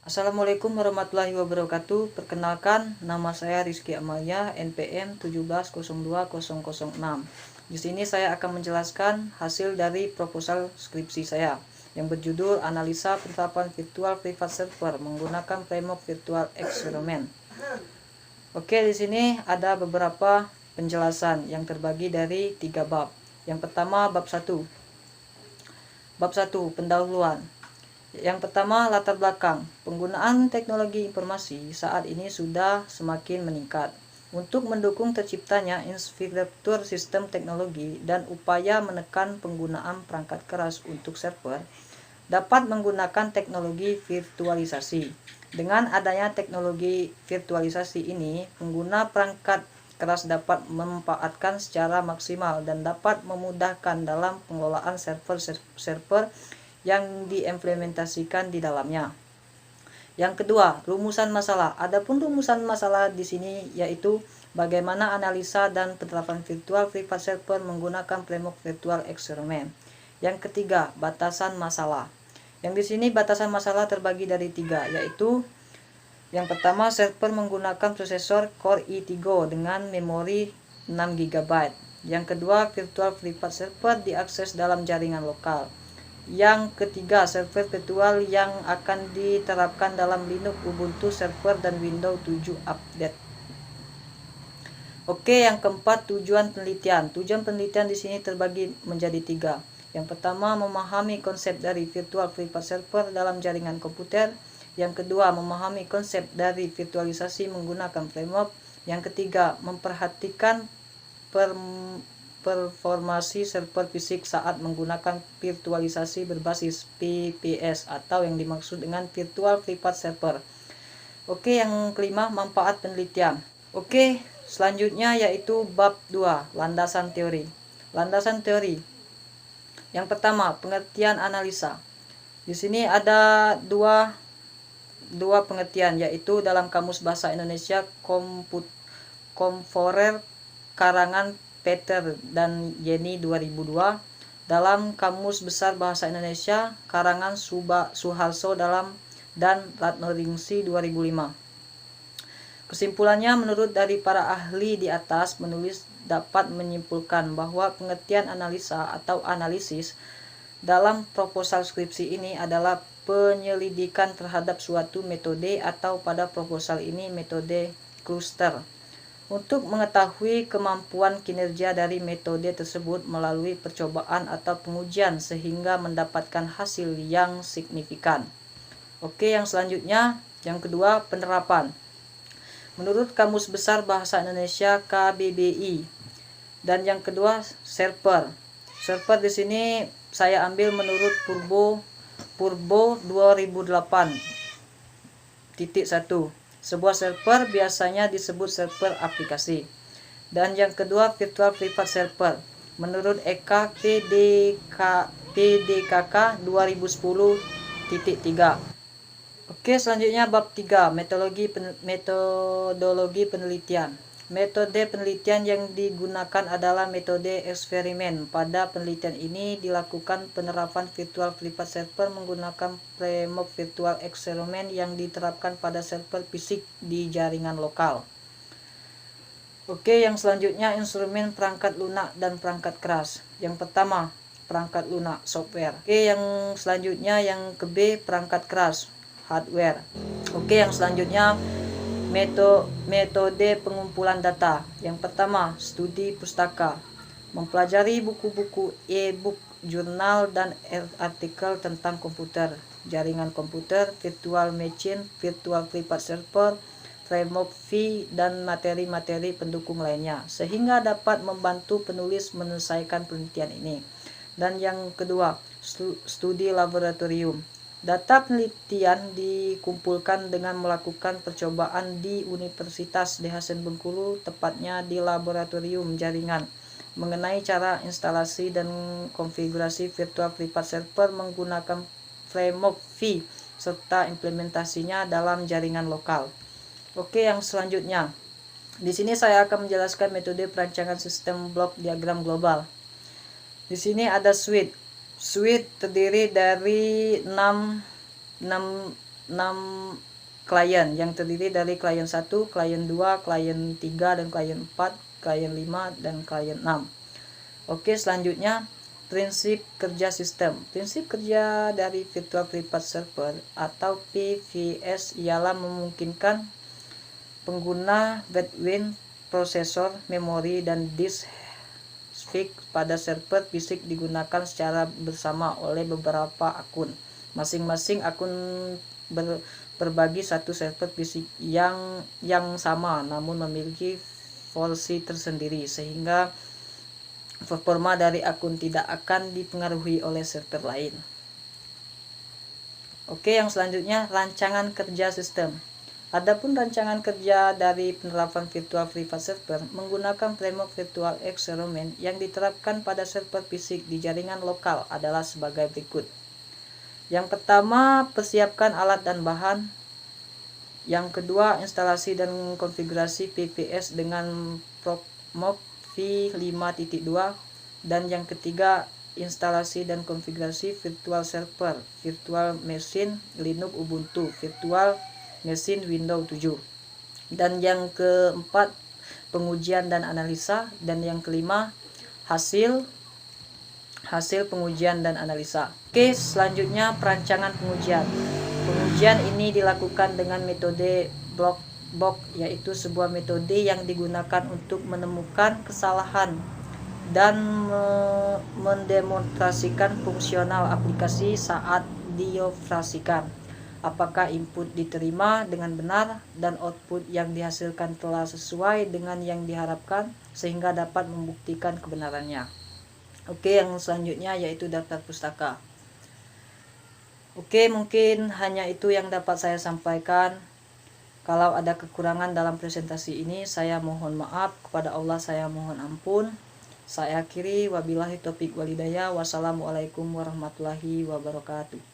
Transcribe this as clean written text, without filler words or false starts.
Assalamualaikum warahmatullahi wabarakatuh. Perkenalkan, nama saya Rizky Amalia, NPM 1702006. Di sini saya akan menjelaskan hasil dari proposal skripsi saya yang berjudul Analisa Penerapan Virtual Private Server menggunakan Framework Virtual Experiment. Oke, di sini ada beberapa penjelasan yang terbagi dari 3 bab. Yang pertama, bab 1. Bab 1, pendahuluan. Yang pertama, latar belakang. Penggunaan teknologi informasi saat ini sudah semakin meningkat. Untuk mendukung terciptanya infrastruktur sistem teknologi dan upaya menekan penggunaan perangkat keras untuk server, dapat menggunakan teknologi virtualisasi. Dengan adanya teknologi virtualisasi ini, pengguna perangkat keras dapat memanfaatkan secara maksimal dan dapat memudahkan dalam pengelolaan server yang diimplementasikan di dalamnya. Yang kedua, rumusan masalah. Adapun rumusan masalah di sini yaitu bagaimana analisa dan penerapan virtual private server menggunakan framework virtual experiment. Yang ketiga, batasan masalah. Yang di sini batasan masalah terbagi dari 3, yaitu yang pertama, server menggunakan prosesor Core i3 dengan memori 6 GB. Yang kedua, virtual private server diakses dalam jaringan lokal. Yang ketiga, server virtual yang akan diterapkan dalam Linux, Ubuntu Server, dan Windows 7 Update. Oke, yang keempat, tujuan penelitian. Tujuan penelitian di sini terbagi menjadi 3. Yang pertama, memahami konsep dari virtual private server dalam jaringan komputer. Yang kedua, memahami konsep dari virtualisasi menggunakan framework. Yang ketiga, memperhatikan performasi server fisik saat menggunakan virtualisasi berbasis VPS atau yang dimaksud dengan virtual private server. Oke, yang kelima, manfaat penelitian. Oke, selanjutnya yaitu bab 2, landasan teori. Landasan teori. Yang pertama, pengertian analisa. Di sini ada dua pengertian, yaitu dalam Kamus Bahasa Indonesia Komforer karangan Peter dan Yeni 2002, dalam Kamus Besar Bahasa Indonesia karangan Suharso dan Ratnaringsi 2005. Kesimpulannya, menurut dari para ahli di atas, penulis dapat menyimpulkan bahwa pengertian analisa atau analisis dalam proposal skripsi ini adalah penyelidikan terhadap suatu metode atau pada proposal ini metode cluster, untuk mengetahui kemampuan kinerja dari metode tersebut melalui percobaan atau pengujian sehingga mendapatkan hasil yang signifikan. Oke, yang selanjutnya, yang kedua, penerapan. Menurut Kamus Besar Bahasa Indonesia KBBI. Dan yang kedua, server. Server di sini saya ambil menurut Purbo 2008.1. Sebuah server biasanya disebut server aplikasi. Dan yang kedua, virtual private server. Menurut EK PDKK 2010.3. Oke, selanjutnya bab 3, metodologi penelitian. Metode penelitian yang digunakan adalah metode eksperimen. Pada penelitian ini dilakukan penerapan virtual private server menggunakan framework virtual experiment yang diterapkan pada server fisik di jaringan lokal. Oke, yang selanjutnya instrumen perangkat lunak dan perangkat keras. Yang pertama, perangkat lunak software. Oke, yang selanjutnya yang ke B, perangkat keras hardware. Oke, yang selanjutnya metode pengumpulan data. Yang pertama, studi pustaka. Mempelajari buku-buku, e-book, jurnal, dan artikel tentang komputer, jaringan komputer, virtual machine, virtual private server, framework V, dan materi-materi pendukung lainnya, sehingga dapat membantu penulis menyelesaikan penelitian ini. Dan yang kedua, studi laboratorium. Data penelitian dikumpulkan dengan melakukan percobaan di Universitas Dwi Hasan Bengkulu, tepatnya di laboratorium jaringan, mengenai cara instalasi dan konfigurasi virtual private server menggunakan framework V serta implementasinya dalam jaringan lokal. Oke, yang selanjutnya, di sini saya akan menjelaskan metode perancangan sistem blok diagram global. Di sini ada suite terdiri dari 6 klien yang terdiri dari klien 1, klien 2, klien 3, dan klien 4, klien 5, dan klien 6. Oke, selanjutnya prinsip kerja sistem. Prinsip kerja dari Virtual Private Server atau PVS ialah memungkinkan pengguna bandwidth, prosesor, memori, dan disk fix pada server fisik digunakan secara bersama oleh beberapa akun. Masing-masing akun berbagi satu server fisik yang sama namun memiliki versi tersendiri, sehingga performa dari akun tidak akan dipengaruhi oleh server lain. Oke, yang selanjutnya rancangan kerja sistem. Adapun rancangan kerja dari penerapan Virtual Private Server menggunakan framework Virtual Environment yang diterapkan pada server fisik di jaringan lokal adalah sebagai berikut. Yang pertama, persiapkan alat dan bahan. Yang kedua, instalasi dan konfigurasi PVS dengan Promob v5.2. Dan yang ketiga, instalasi dan konfigurasi virtual server, virtual machine Linux Ubuntu, virtual machine Windows 7. Dan yang keempat, pengujian dan analisa. Dan yang kelima, hasil pengujian dan analisa. Oke, selanjutnya perancangan pengujian. Pengujian ini dilakukan dengan metode black box, yaitu sebuah metode yang digunakan untuk menemukan kesalahan dan mendemonstrasikan fungsional aplikasi saat dioperasikan. Apakah input diterima dengan benar dan output yang dihasilkan telah sesuai dengan yang diharapkan, sehingga dapat membuktikan kebenarannya. Oke, yang selanjutnya yaitu daftar pustaka. Oke, mungkin hanya itu yang dapat saya sampaikan. Kalau ada kekurangan dalam presentasi ini, saya mohon maaf. Kepada Allah saya mohon ampun. Saya akhiri, wabillahi taufiq walhidayah. Wassalamualaikum warahmatullahi wabarakatuh.